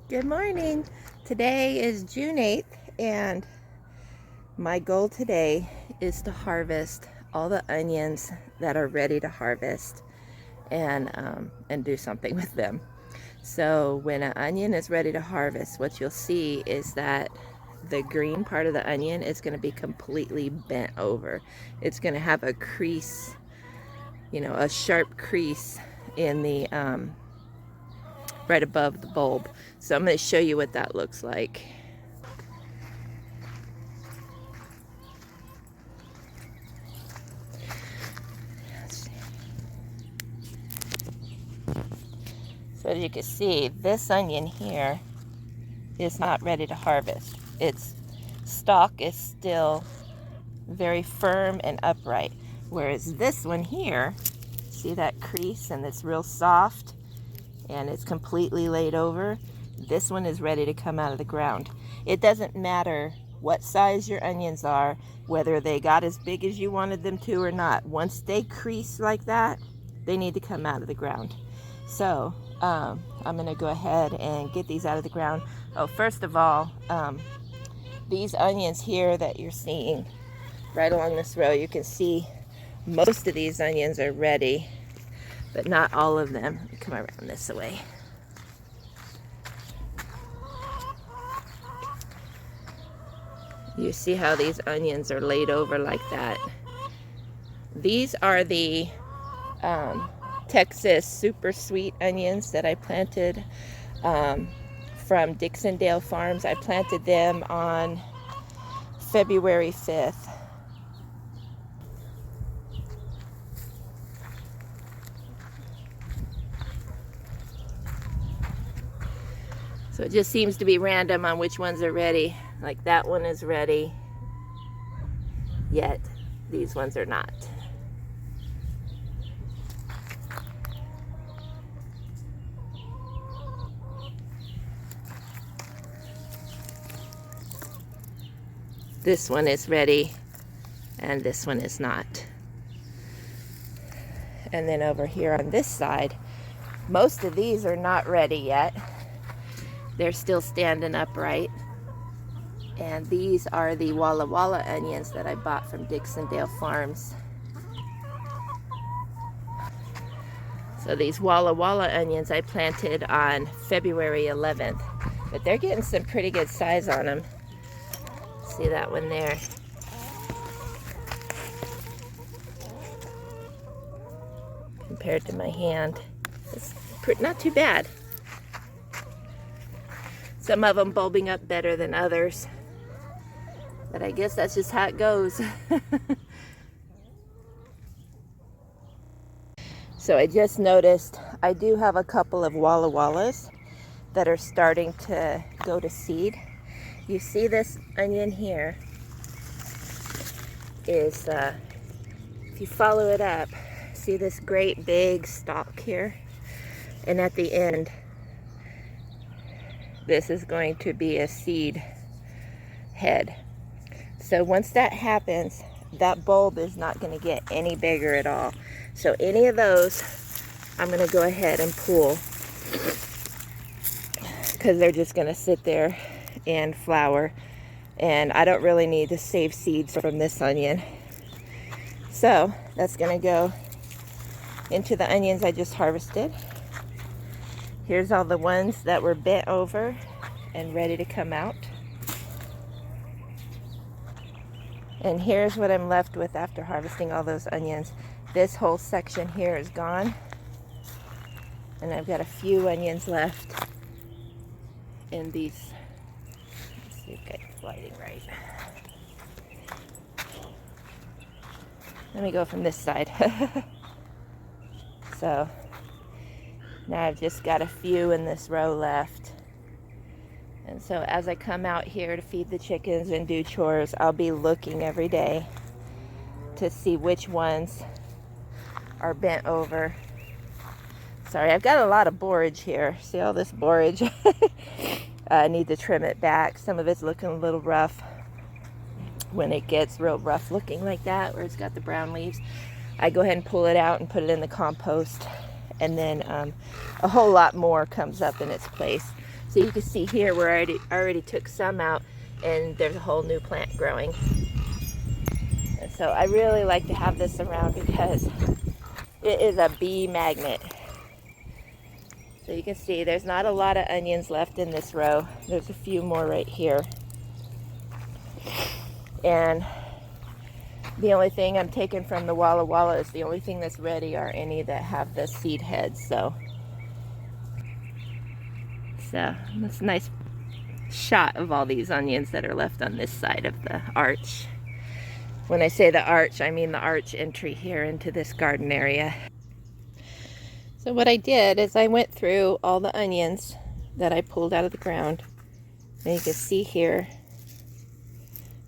Good morning. Today is June 8th, and my goal today is to harvest all the onions that are ready to harvest and do something with them. So when an onion is ready to harvest, what you'll see is that the green part of the onion is going to be completely bent over. It's going to have a crease, a sharp crease in the right above the bulb. So I'm going to show you what that looks like. So as you can see, this onion here is not ready to harvest. Its stalk is still very firm and upright, whereas this one here, see that crease, and it's real soft and it's completely laid over. This one is ready to come out of the ground. It doesn't matter what size your onions are, whether they got as big as you wanted them to or not. Once they crease like that, they need to come out of the ground. So I'm gonna go ahead and get these out of the ground. Oh, first of all, these onions here that you're seeing right along this row, you can see most of these onions are ready, but not all of them. Let me come around this way. You see how these onions are laid over like that. These are the Texas super sweet onions that I planted from Dixondale Farms. I planted them on February 5th. So it just seems to be random on which ones are ready. Like that one is ready, yet these ones are not. This one is ready, and this one is not. And then over here on this side, most of these are not ready yet. They're still standing upright. And these are the Walla Walla onions that I bought from Dixondale Farms. So these Walla Walla onions I planted on February 11th, but they're getting some pretty good size on them. See that one there? Compared to my hand, it's not too bad. Some of them bulbing up better than others, but I guess that's just how it goes. So I just noticed I do have a couple of Walla Wallas that are starting to go to seed. You see this onion here is, if you follow it up, see this great big stalk here? And at the end, this is going to be a seed head. So once that happens, that bulb is not going to get any bigger at all. So any of those, I'm going to go ahead and pull, because they're just going to sit there and flower. And I don't really need to save seeds from this onion. So that's going to go into the onions I just harvested. Here's all the ones that were bent over and ready to come out. And here's what I'm left with after harvesting all those onions. This whole section here is gone. And I've got a few onions left in these. Let's see if I get the lighting right. Let me go from this side. So now I've just got a few in this row left. And so as I come out here to feed the chickens and do chores, I'll be looking every day to see which ones are bent over. Sorry, I've got a lot of borage here. See all this borage? I need to trim it back. Some of it's looking a little rough. When it gets real rough looking like that, where it's got the brown leaves, I go ahead and pull it out and put it in the compost and then a whole lot more comes up in its place. So you can see here where I already took some out, and there's a whole new plant growing. And so I really like to have this around because it is a bee magnet. So you can see there's not a lot of onions left in this row. There's a few more right here. And the only thing I'm taking from the Walla Walla is the only thing that's ready are any that have the seed heads. So that's a nice shot of all these onions that are left on this side of the arch. When I say the arch, I mean the arch entry here into this garden area. So what I did is I went through all the onions that I pulled out of the ground. And you can see here,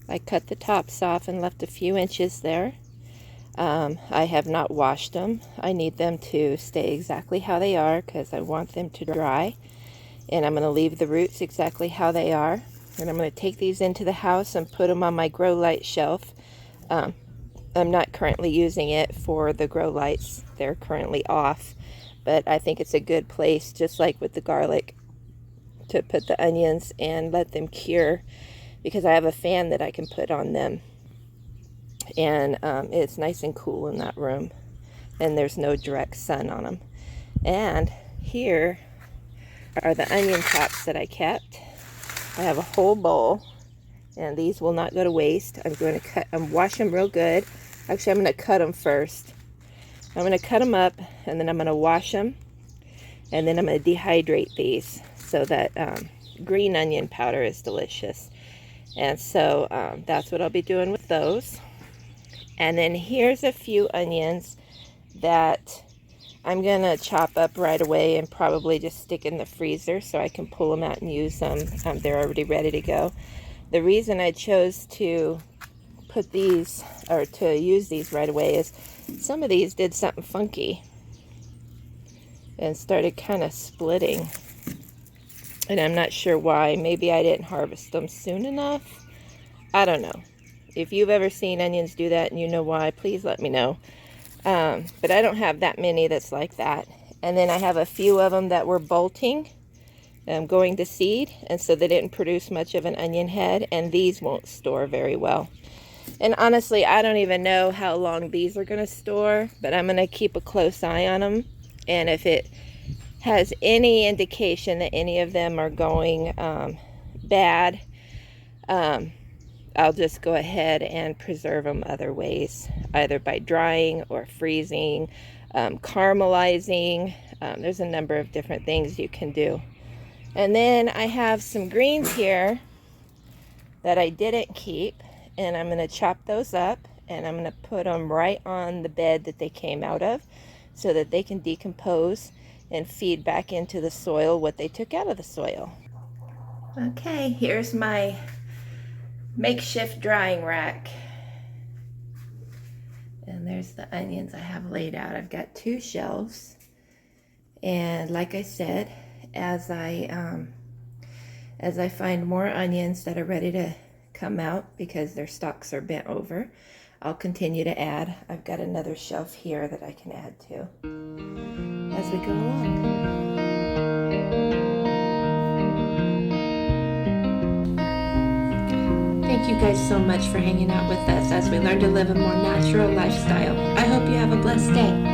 I cut the tops off and left a few inches there. I have not washed them. I need them to stay exactly how they are because I want them to dry. And I'm going to leave the roots exactly how they are. And I'm going to take these into the house and put them on my grow light shelf. I'm not currently using it for the grow lights. They're currently off. But I think it's a good place, just like with the garlic, to put the onions and let them cure, because I have a fan that I can put on them. And it's nice and cool in that room. And there's no direct sun on them. And here are the onion tops that I kept. I have a whole bowl, and these will not go to waste. I'm going to wash them real good. Actually, I'm going to cut them first. I'm going to cut them up, and then I'm going to wash them, and then I'm going to dehydrate these so that green onion powder is delicious. And so that's what I'll be doing with those. And then here's a few onions that I'm going to chop up right away and probably just stick in the freezer so I can pull them out and use them. They're already ready to go. The reason I chose to put these, or to use these right away, is some of these did something funky and started kind of splitting. And I'm not sure why. Maybe I didn't harvest them soon enough. I don't know. If you've ever seen onions do that and you know why, please let me know. But I don't have that many that's like that. And then I have a few of them that were bolting, going to seed, and so they didn't produce much of an onion head, and these won't store very well. And honestly, I don't even know how long these are going to store, but I'm going to keep a close eye on them. And if it has any indication that any of them are going bad, I'll just go ahead and preserve them other ways, either by drying or freezing, caramelizing. There's a number of different things you can do. And then I have some greens here that I didn't keep, and I'm going to chop those up, and I'm going to put them right on the bed that they came out of so that they can decompose and feed back into the soil what they took out of the soil. Okay, here's my makeshift drying rack. And there's the onions I have laid out. I've got 2 shelves. And like I said, as I find more onions that are ready to come out because their stalks are bent over, I'll continue to add. I've got another shelf here that I can add to as we go along. Thank you guys so much for hanging out with us as we learn to live a more natural lifestyle. I hope you have a blessed day.